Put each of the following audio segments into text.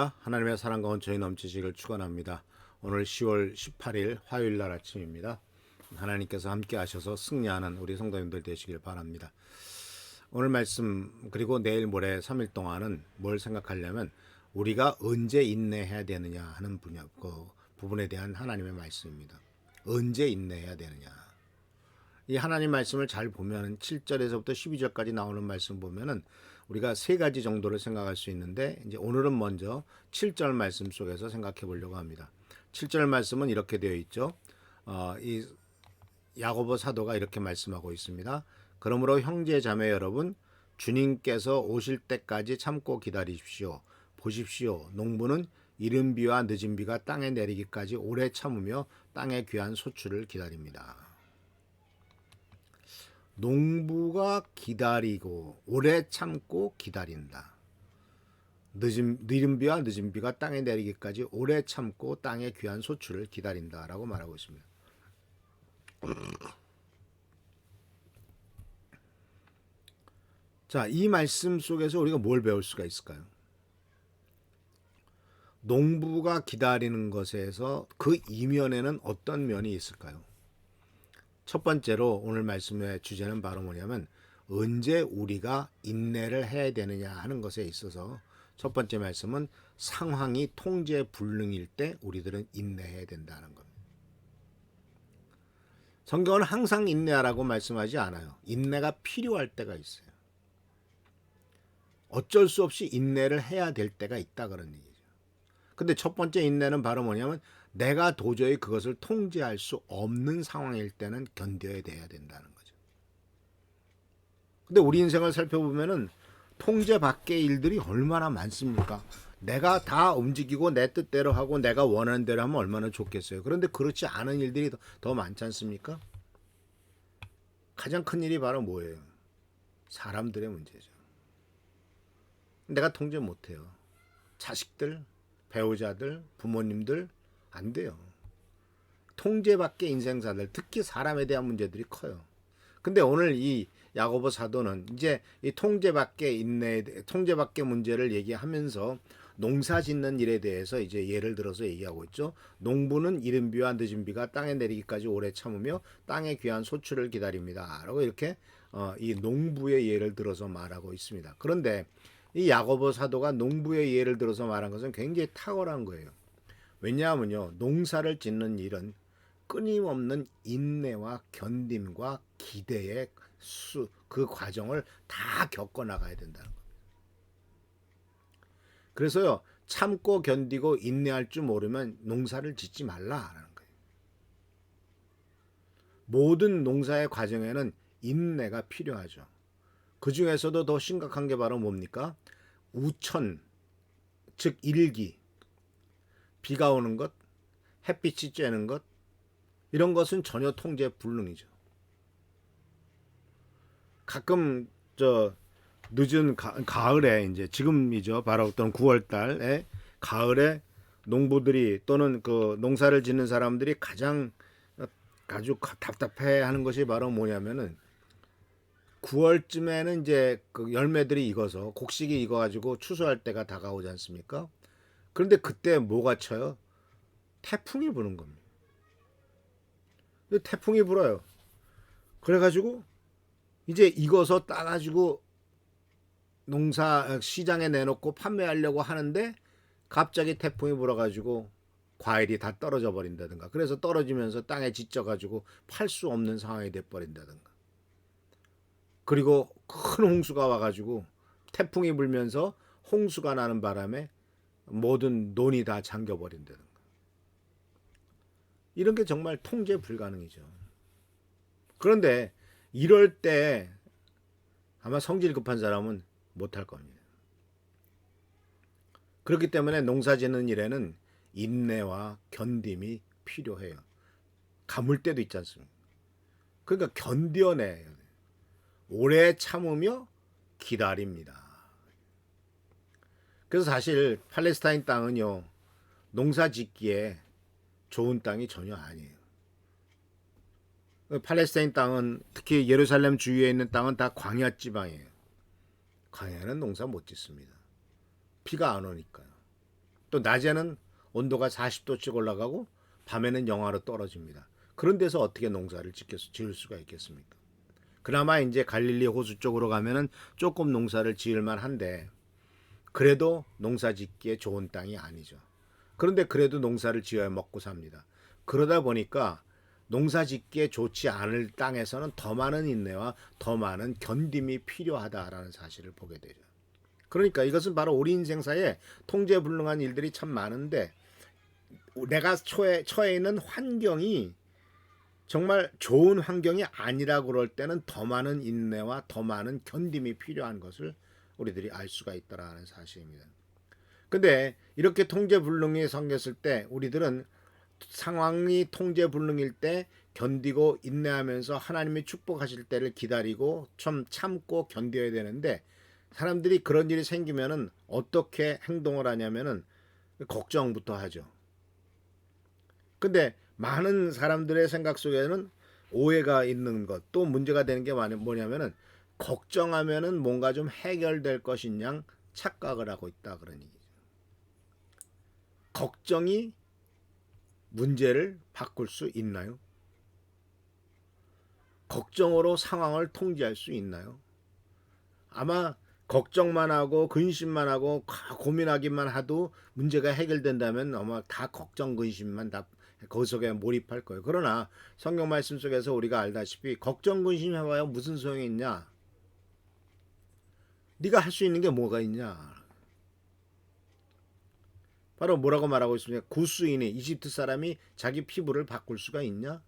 안녕하십니까. 하나님의 사랑과 온천이 넘치시길 축원합니다. 오늘 10월 18일 화요일 날 아침입니다. 하나님께서 함께 하셔서 승리하는 우리 성도님들 되시길 바랍니다. 오늘 말씀 그리고 내일 모레 3일 동안은 뭘 생각하려면 우리가 언제 인내해야 되느냐 하는 분야, 그 부분에 대한 하나님의 말씀입니다. 언제 인내해야 되느냐. 이 하나님 말씀을 잘 보면 7절에서부터 12절까지 나오는 말씀 보면은 우리가 세 가지 정도를 생각할 수 있는데 이제 오늘은 먼저 7절 말씀 속에서 생각해 보려고 합니다. 7절 말씀은 이렇게 되어 있죠. 이 야고보 사도가 이렇게 말씀하고 있습니다. 그러므로 형제 자매 여러분, 주님께서 오실 때까지 참고 기다리십시오. 보십시오. 농부는 이른 비와 늦은 비가 땅에 내리기까지 오래 참으며 땅의 귀한 소출을 기다립니다. 농부가 기다리고 오래 참고 기다린다. 이른 비와 늦은 비가 땅에 내리기까지 오래 참고 땅의 귀한 소출을 기다린다라고 말하고 있습니다. 자, 이 말씀 속에서 우리가 뭘 배울 수가 있을까요? 농부가 기다리는 것에서 그 이면에는 어떤 면이 있을까요? 첫 번째로 오늘 말씀의 주제는 바로 뭐냐면 언제 우리가 인내를 해야 되느냐 하는 것에 있어서 첫 번째 말씀은 상황이 통제 불능일 때 우리들은 인내해야 된다는 겁니다. 성경은 항상 인내하라고 말씀하지 않아요. 인내가 필요할 때가 있어요. 어쩔 수 없이 인내를 해야 될 때가 있다 그런 얘기죠. 근데 첫 번째 인내는 바로 뭐냐면 내가 도저히 그것을 통제할 수 없는 상황일 때는 견뎌야 돼야 된다는 거죠. 근데 우리 인생을 살펴보면은 통제 밖의 일들이 얼마나 많습니까? 내가 다 움직이고 내 뜻대로 하고 내가 원하는 대로 하면 얼마나 좋겠어요. 그런데 그렇지 않은 일들이 더 많지 않습니까? 가장 큰 일이 바로 뭐예요? 사람들의 문제죠. 내가 통제 못해요. 자식들, 배우자들, 부모님들 안 돼요. 통제 밖의 인생사들, 특히 사람에 대한 문제들이 커요. 근데 오늘 이 야고보 사도는 이제 이 통제 밖의 문제를 얘기하면서 농사 짓는 일에 대해서 이제 예를 들어서 얘기하고 있죠. 농부는 이른 비와 늦은 비가 땅에 내리기까지 오래 참으며 땅의 귀한 소출을 기다립니다. 라고 이렇게 이 농부의 예를 들어서 말하고 있습니다. 그런데 이 야고보 사도가 농부의 예를 들어서 말한 것은 굉장히 탁월한 거예요. 왜냐하면요, 농사를 짓는 일은 끊임없는 인내와 견딤과 기대의 그 과정을 다 겪어 나가야 된다는 겁니다. 그래서요, 참고 견디고 인내할 줄 모르면 농사를 짓지 말라라는 거예요. 모든 농사의 과정에는 인내가 필요하죠. 그 중에서도 더 심각한 게 바로 뭡니까? 우천, 즉 일기, 비가 오는 것, 햇빛이 쬐는 것, 이런 것은 전혀 통제 불능이죠. 가끔 늦은 가을에 이제 지금이죠. 바로 어떤 9월 달에 가을에 농부들이 또는 그 농사를 짓는 사람들이 가장 아주 답답해하는 것이 바로 뭐냐면은 9월쯤에는 이제 그 열매들이 익어서 곡식이 익어가지고 추수할 때가 다가오지 않습니까? 그런데 그때 뭐가 쳐요? 태풍이 부는 겁니다. 태풍이 불어요. 그래가지고 이제 익어서 따가지고 농사 시장에 내놓고 판매하려고 하는데 갑자기 태풍이 불어가지고 과일이 다 떨어져 버린다든가, 그래서 떨어지면서 땅에 지쳐가지고 팔 수 없는 상황이 돼버린다든가, 그리고 큰 홍수가 와가지고 태풍이 불면서 홍수가 나는 바람에 모든 논이 다 잠겨버린다든가, 이런 게 정말 통제 불가능이죠. 그런데 이럴 때 아마 성질 급한 사람은 못할 겁니다. 그렇기 때문에 농사 짓는 일에는 인내와 견딤이 필요해요. 가물 때도 있지 않습니까? 그러니까 견뎌내야 돼요. 오래 참으며 기다립니다. 그래서 사실 팔레스타인 땅은요, 농사 짓기에 좋은 땅이 전혀 아니에요. 팔레스타인 땅은, 특히 예루살렘 주위에 있는 땅은 다 광야 지방이에요. 광야는 농사 못 짓습니다. 비가 안 오니까요. 또 낮에는 온도가 40도씩 올라가고 밤에는 영하로 떨어집니다. 그런 데서 어떻게 농사를 지을 수가 있겠습니까? 그나마 이제 갈릴리 호수 쪽으로 가면은 조금 농사를 지을 만한데 그래도 농사 짓기에 좋은 땅이 아니죠. 그런데 그래도 농사를 지어야 먹고 삽니다. 그러다 보니까 농사 짓기에 좋지 않을 땅에서는 더 많은 인내와 더 많은 견딤이 필요하다라는 사실을 보게 되죠. 그러니까 이것은 바로 우리 인생사에 통제불능한 일들이 참 많은데 내가 처해 있는 환경이 정말 좋은 환경이 아니라 그럴 때는 더 많은 인내와 더 많은 견딤이 필요한 것을 우리들이 알 수가 있다라는 사실입니다. 근데 이렇게 통제불능이 생겼을 때 우리들은 상황이 통제불능일 때 견디고 인내하면서 하나님이 축복하실 때를 기다리고 좀 참고 견뎌야 되는데 사람들이 그런 일이 생기면은 어떻게 행동을 하냐면은 걱정부터 하죠. 근데 많은 사람들의 생각 속에는 오해가 있는 것, 또 문제가 되는 게 뭐냐면은 걱정하면은 뭔가 좀 해결될 것인 양 착각을 하고 있다 그런 얘기죠. 걱정이 문제를 바꿀 수 있나요? 걱정으로 상황을 통제할 수 있나요? 아마 걱정만 하고 근심만 하고 고민하기만 하도 문제가 해결된다면 아마 다 걱정 근심만 다 그 속에 몰입할 거예요. 그러나 성경 말씀 속에서 우리가 알다시피 걱정 근심 해봐야 무슨 소용이 있냐? 네가 할 수 있는 게 뭐가 있냐? 바로 뭐라고 말하고 있습니까? 구스인이 이집트 사람이 자기 피부를 바꿀 수가 있냐?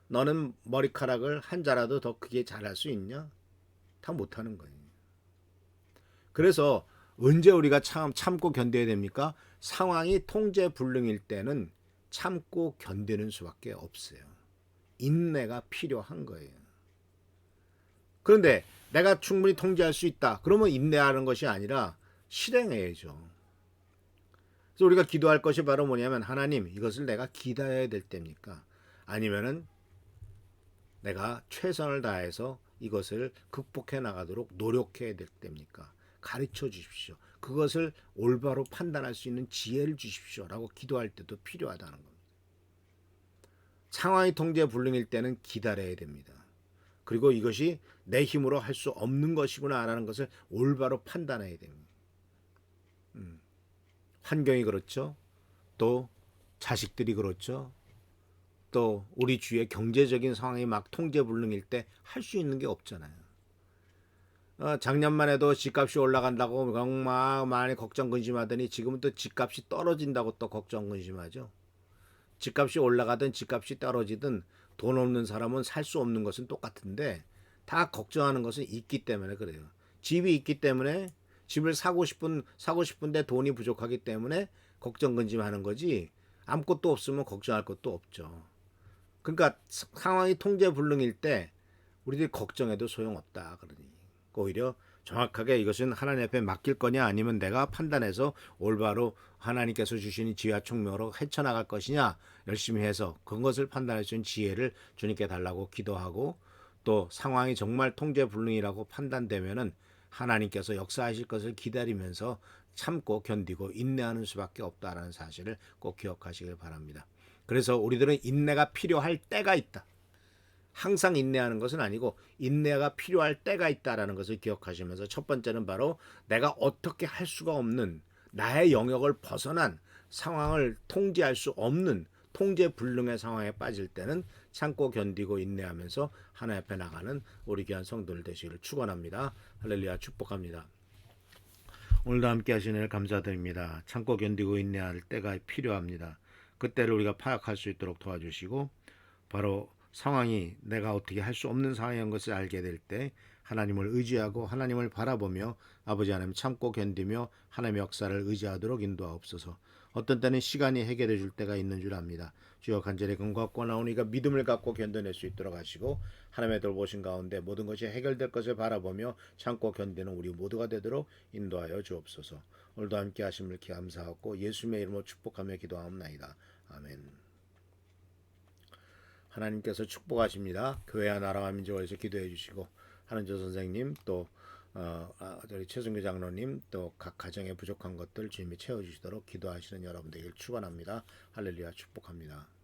너는 머리카락을 한 자라도 더 크게 자랄 수 있냐? 다 못하는 거예요. 그래서 언제 우리가 참고 견뎌야 됩니까? 상황이 통제 불능일 때는 참고 견디는 수밖에 없어요. 인내가 필요한 거예요. 그런데 내가 충분히 통제할 수 있다. 그러면 인내하는 것이 아니라 실행해야죠. 그래서 우리가 기도할 것이 바로 뭐냐면 하나님 이것을 내가 기다려야 될 때입니까? 아니면은 내가 최선을 다해서 이것을 극복해 나가도록 노력해야 될 때입니까? 가르쳐 주십시오. 그것을 올바로 판단할 수 있는 지혜를 주십시오라고 기도할 때도 필요하다는 겁니다. 상황이 통제 불능일 때는 기다려야 됩니다. 그리고 이것이 내 힘으로 할 수 없는 것이구나라는 것을 올바로 판단해야 됩니다. 환경이 그렇죠. 또 자식들이 그렇죠. 또 우리 주위의 경제적인 상황이 막 통제불능일 때 할 수 있는 게 없잖아요. 작년만 해도 집값이 올라간다고 막 많이 걱정 근심하더니 지금은 또 집값이 떨어진다고 또 걱정 근심하죠. 집값이 올라가든 집값이 떨어지든 돈 없는 사람은 살 수 없는 것은 똑같은데 다 걱정하는 것은 있기 때문에 그래요. 집이 있기 때문에 집을 사고 싶은데 돈이 부족하기 때문에 걱정 근심하는 거지 아무것도 없으면 걱정할 것도 없죠. 그러니까 상황이 통제 불능일 때 우리들이 걱정해도 소용없다 그러니 오히려 정확하게 이것은 하나님 앞에 맡길 거냐 아니면 내가 판단해서 올바로 하나님께서 주시는 지혜와 총명으로 헤쳐나갈 것이냐 열심히 해서 그것을 판단할 수 있는 지혜를 주님께 달라고 기도하고 또 상황이 정말 통제 불능이라고 판단되면은 하나님께서 역사하실 것을 기다리면서 참고 견디고 인내하는 수밖에 없다라는 사실을 꼭 기억하시길 바랍니다. 그래서 우리들은 인내가 필요할 때가 있다. 항상 인내하는 것은 아니고 인내가 필요할 때가 있다라는 것을 기억하시면서 첫 번째는 바로 내가 어떻게 할 수가 없는 나의 영역을 벗어난 상황을 통제할 수 없는 통제 불능의 상황에 빠질 때는 참고 견디고 인내하면서 하나님 앞에 나가는 우리 귀한 성도들 되시기를 축원합니다. 할렐루야 축복합니다. 오늘도 함께 하신 일 감사드립니다. 참고 견디고 인내할 때가 필요합니다. 그때를 우리가 파악할 수 있도록 도와주시고 바로 상황이 내가 어떻게 할 수 없는 상황인 것을 알게 될 때 하나님을 의지하고 하나님을 바라보며 아버지 하나님 참고 견디며 하나님의 역사를 의지하도록 인도하옵소서. 어떤 때는 시간이 해결해 줄 때가 있는 줄 압니다. 주여 간절히 금갖고 나오니까 믿음을 갖고 견뎌낼 수 있도록 하시고 하나님의 돌보신 가운데 모든 것이 해결될 것을 바라보며 참고 견디는 우리 모두가 되도록 인도하여 주옵소서. 오늘도 함께 하심을 감사하고 예수님의 이름으로 축복하며 기도하옵나이다. 아멘. 하나님께서 축복하십니다. 교회와 나라와 민족을 위해서 기도해 주시고 하는조 선생님 또 저희 최승규 장로님 또 각 가정에 부족한 것들 주님이 채워주시도록 기도하시는 여러분 되길 축원합니다. 할렐루야 축복합니다.